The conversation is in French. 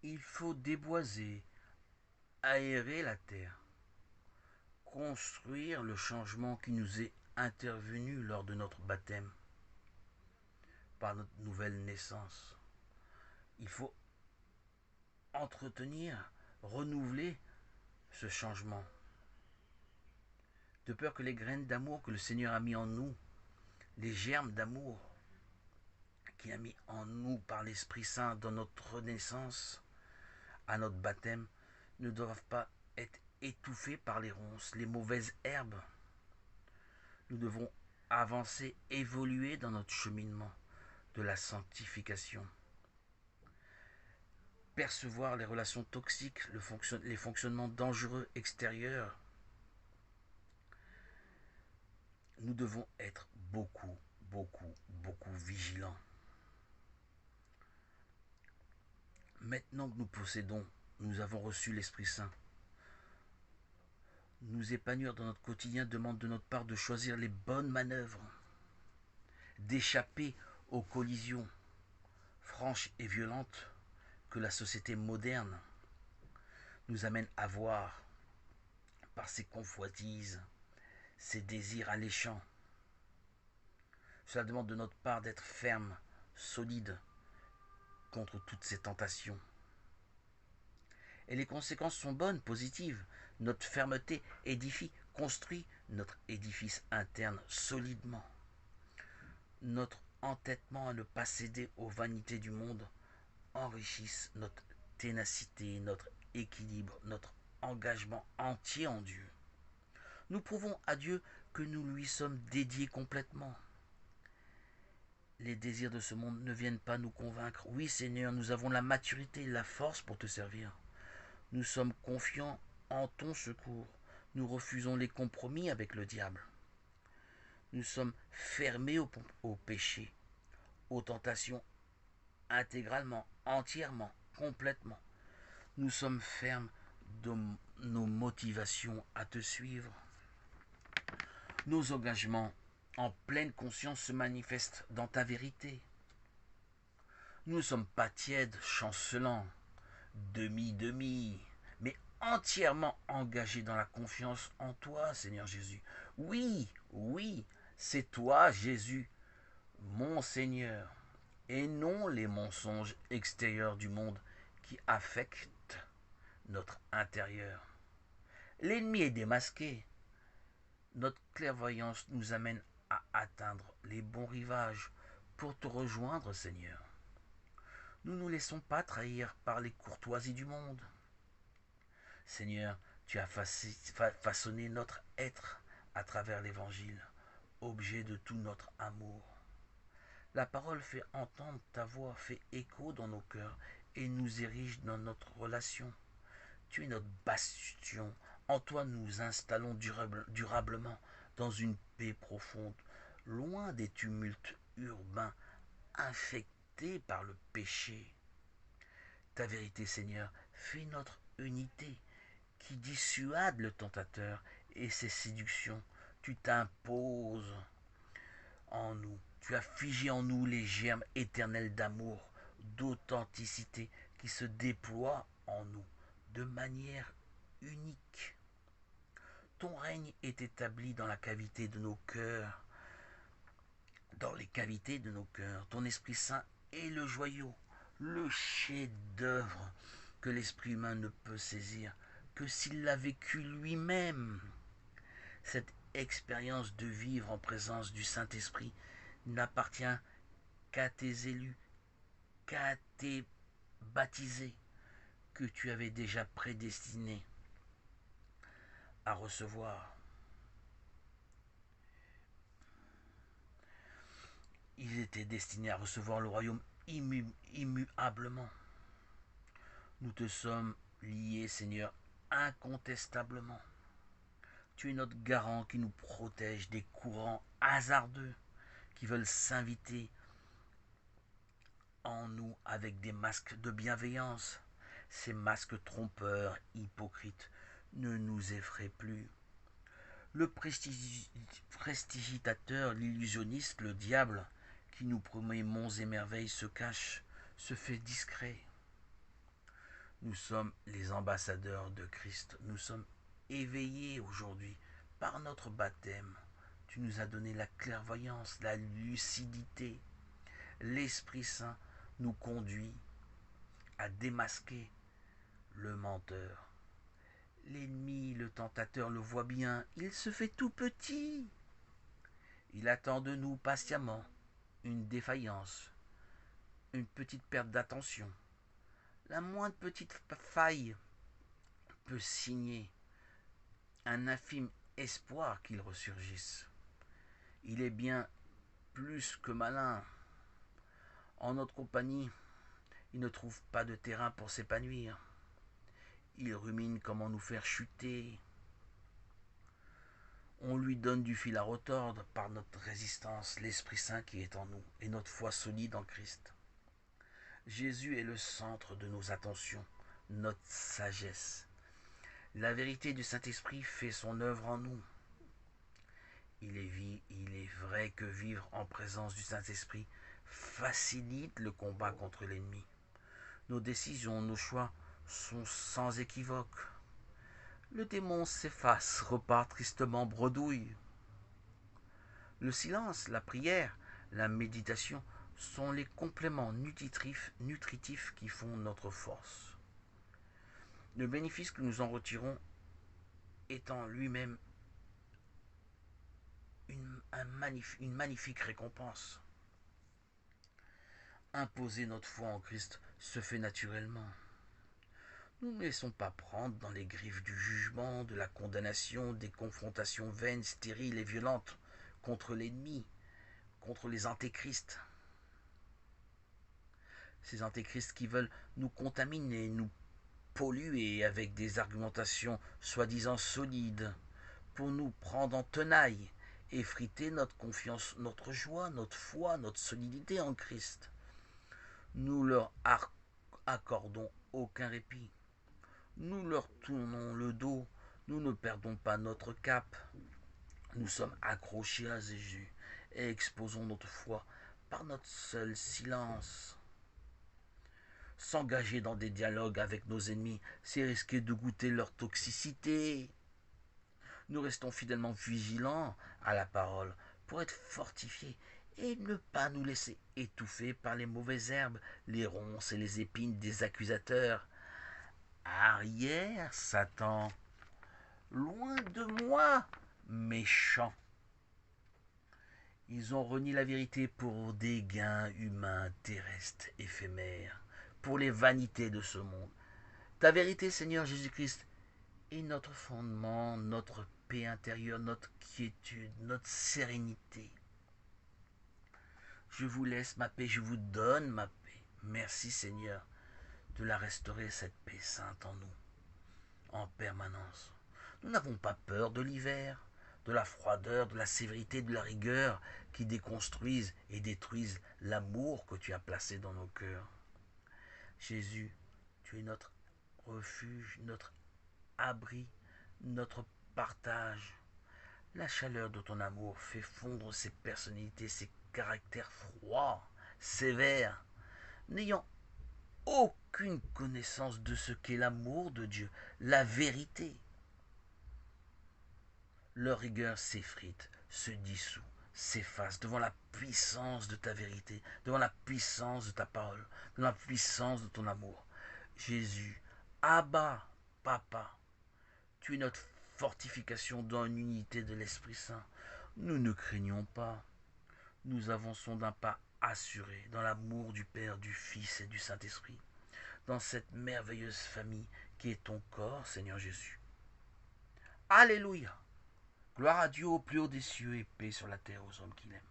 Il faut déboiser, aérer la terre, construire le changement qui nous est intervenu lors de notre baptême, par notre nouvelle naissance. Il faut entretenir, renouveler ce changement, de peur que les graines d'amour que le Seigneur a mis en nous, les germes d'amour qu'il a mis en nous par l'Esprit Saint dans notre renaissance, à notre baptême, ne doivent pas être étouffés par les ronces, les mauvaises herbes. Nous devons avancer, évoluer dans notre cheminement de la sanctification. Percevoir les relations toxiques, les fonctionnements dangereux extérieurs. Nous devons être beaucoup, beaucoup, beaucoup vigilants. Maintenant que nous avons reçu l'Esprit Saint, nous épanouir dans notre quotidien demande de notre part de choisir les bonnes manœuvres, d'échapper aux collisions franches et violentes que la société moderne nous amène à voir par ses convoitises, ses désirs alléchants. Cela demande de notre part d'être ferme, solide contre toutes ces tentations. Et les conséquences sont bonnes, positives. Notre fermeté édifie, construit notre édifice interne solidement. Notre entêtement à ne pas céder aux vanités du monde enrichissent notre ténacité, notre équilibre, notre engagement entier en Dieu. Nous prouvons à Dieu que nous lui sommes dédiés complètement. Les désirs de ce monde ne viennent pas nous convaincre. Oui, Seigneur, nous avons la maturité et la force pour te servir. Nous sommes confiants en ton secours. Nous refusons les compromis avec le diable. Nous sommes fermés au péché, aux tentations intégralement, entièrement, complètement. Nous sommes fermes de nos motivations à te suivre. Nos engagements en pleine conscience se manifestent dans ta vérité. Nous ne sommes pas tièdes, chancelants, demi-demi, mais entièrement engagés dans la confiance en toi, Seigneur Jésus. Oui, oui, c'est toi, Jésus, mon Seigneur, et non les mensonges extérieurs du monde qui affectent notre intérieur. L'ennemi est démasqué. Notre clairvoyance nous amène à atteindre les bons rivages pour te rejoindre, Seigneur. Nous ne nous laissons pas trahir par les courtoisies du monde. Seigneur, tu as façonné notre être à travers l'Évangile, objet de tout notre amour. La parole fait entendre ta voix, fait écho dans nos cœurs et nous érige dans notre relation. Tu es notre bastion. En toi, nous installons durablement dans une paix profonde, loin des tumultes urbains infectés par le péché. Ta vérité, Seigneur, fait notre unité qui dissuade le tentateur et ses séductions. Tu t'imposes en nous. Tu as figé en nous les germes éternels d'amour, d'authenticité qui se déploient en nous de manière unique. Ton règne est établi dans la cavité de nos cœurs, dans les cavités de nos cœurs. Ton Esprit Saint est le joyau, le chef-d'œuvre que l'esprit humain ne peut saisir que s'il l'a vécu lui-même. Cette expérience de vivre en présence du Saint-Esprit n'appartient qu'à tes élus, qu'à tes baptisés que tu avais déjà prédestinés à recevoir. Ils étaient destinés à recevoir le royaume immuablement. Nous te sommes liés, Seigneur, incontestablement. Tu es notre garant qui nous protège des courants hasardeux qui veulent s'inviter en nous avec des masques de bienveillance. Ces masques trompeurs, hypocrites, ne nous effraient plus. Le prestidigitateur, l'illusionniste, le diable, qui nous promet monts et merveilles, se cache, se fait discret. Nous sommes les ambassadeurs de Christ. Nous sommes éveillés aujourd'hui par notre baptême. Tu nous as donné la clairvoyance, la lucidité. L'Esprit Saint nous conduit à démasquer le menteur. L'ennemi, le tentateur le voit bien, il se fait tout petit. Il attend de nous patiemment une défaillance, une petite perte d'attention. La moindre petite faille peut signer un infime espoir qu'il ressurgisse. Il est bien plus que malin. En notre compagnie, il ne trouve pas de terrain pour s'épanouir. Il rumine comment nous faire chuter. On lui donne du fil à retordre par notre résistance, l'Esprit Saint qui est en nous et notre foi solide en Christ. Jésus est le centre de nos attentions, notre sagesse. La vérité du Saint-Esprit fait son œuvre en nous. Il est vrai que vivre en présence du Saint-Esprit facilite le combat contre l'ennemi. Nos décisions, nos choix sont sans équivoque. Le démon s'efface, repart tristement bredouille. Le silence, la prière, la méditation sont les compléments nutritifs qui font notre force. Le bénéfice que nous en retirons étant lui-même une magnifique récompense. Imposer notre foi en Christ se fait naturellement. Nous ne laissons pas prendre dans les griffes du jugement, de la condamnation, des confrontations vaines, stériles et violentes contre l'ennemi, contre les antéchrists. Ces antéchrists qui veulent nous contaminer, nous polluer avec des argumentations soi-disant solides pour nous prendre en tenaille, effriter notre confiance, notre joie, notre foi, notre solidité en Christ. Nous leur accordons aucun répit. Nous leur tournons le dos. Nous ne perdons pas notre cap. Nous sommes accrochés à Jésus et exposons notre foi par notre seul silence. S'engager dans des dialogues avec nos ennemis, c'est risquer de goûter leur toxicité. Nous restons fidèlement vigilants à la parole pour être fortifiés et ne pas nous laisser étouffer par les mauvaises herbes, les ronces et les épines des accusateurs. Arrière, Satan, loin de moi, méchant. Ils ont renié la vérité pour des gains humains, terrestres, éphémères, pour les vanités de ce monde. Ta vérité, Seigneur Jésus-Christ, est notre fondement, notre paix intérieure, notre quiétude, notre sérénité. Je vous laisse ma paix, je vous donne ma paix. Merci Seigneur de la restaurer, cette paix sainte en nous, en permanence. Nous n'avons pas peur de l'hiver, de la froideur, de la sévérité, de la rigueur qui déconstruisent et détruisent l'amour que tu as placé dans nos cœurs. Jésus, tu es notre refuge, notre abri, notre partage. La chaleur de ton amour fait fondre ces personnalités, ces caractères froids, sévères, n'ayant aucune connaissance de ce qu'est l'amour de Dieu, la vérité. Leur rigueur s'effrite, se dissout, s'efface devant la puissance de ta vérité, devant la puissance de ta parole, devant la puissance de ton amour. Jésus, Abba, Papa, tu es notre fortification dans l'unité de l'Esprit Saint. Nous ne craignons pas. Nous avançons d'un pas assuré dans l'amour du Père, du Fils et du Saint-Esprit, dans cette merveilleuse famille qui est ton corps, Seigneur Jésus. Alléluia! Gloire à Dieu au plus haut des cieux et paix sur la terre aux hommes qu'il aime.